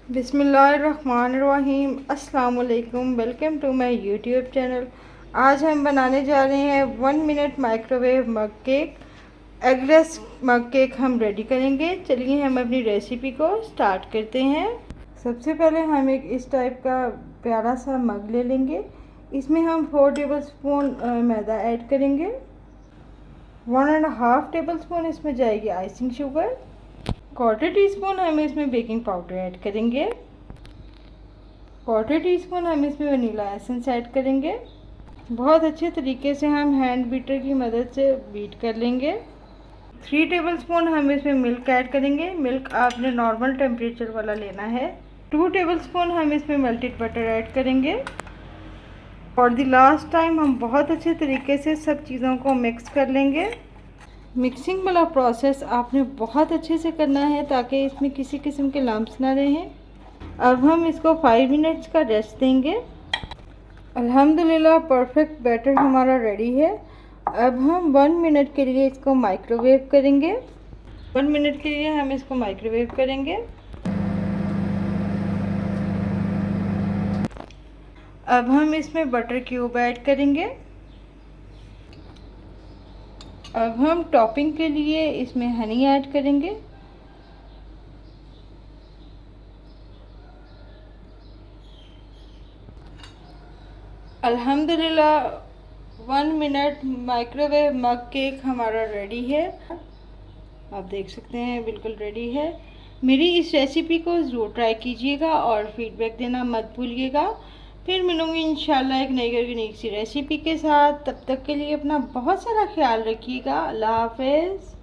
बिस्मिल्लाहिर्रहमानिर्रहीम। अस्सलाम वालेकुम। Welcome to my YouTube channel. आज हम बनाने जा रहे हैं 1 minute microwave mug cake. Eggless mug cake हम रेडी करेंगे। चलिए हम अपनी रेसिपी को स्टार्ट करते हैं। सबसे पहले हम एक इस टाइप का प्यारा सा मग ले लेंगे। इसमें हम 4 टेबल स्पून मैदा ऐड करेंगे। 1.5 टेबल स्पून इसमें जाएगी आइसिंग शुगर। 1/4 टीस्पून हम इसमें बेकिंग पाउडर ऐड करेंगे। 1/4 टीस्पून हम इसमें वनीला एसेंस ऐड करेंगे। बहुत अच्छे तरीके से हम हैंड बीटर की मदद से बीट कर लेंगे। 3 टेबलस्पून हम इसमें मिल्क ऐड करेंगे। मिल्क आपने नॉर्मल टेम्परेचर वाला लेना है। 2 टेबलस्पून हम इसमें मेल्टेड बटर ऐड करेंगे। और द लास्ट टाइम हम बहुत अच्छे तरीके से सब चीज़ों को मिक्स कर लेंगे। मिक्सिंग वाला प्रोसेस आपने बहुत अच्छे से करना है ताकि इसमें किसी किस्म के लम्प्स ना रहें। अब हम इसको 5 मिनट्स का रेस्ट देंगे। अल्हम्दुलिल्लाह परफेक्ट बैटर हमारा रेडी है। अब हम 1 मिनट के लिए इसको माइक्रोवेव करेंगे। 1 मिनट के लिए हम इसको माइक्रोवेव करेंगे। अब हम इसमें बटर क्यूब ऐड करेंगे। अब हम टॉपिंग के लिए इसमें हनी ऐड करेंगे। अल्हम्दुलिल्लाह 1 मिनट माइक्रोवेव मग केक हमारा रेडी है। आप देख सकते हैं बिल्कुल रेडी है। मेरी इस रेसिपी को ज़रूर ट्राई कीजिएगा और फीडबैक देना मत भूलिएगा। फिर मिलूँगी इंशाल्लाह एक नई यूनिक सी रेसिपी के साथ। तब तक के लिए अपना बहुत सारा ख्याल रखिएगा। अल्लाह हाफ़िज़।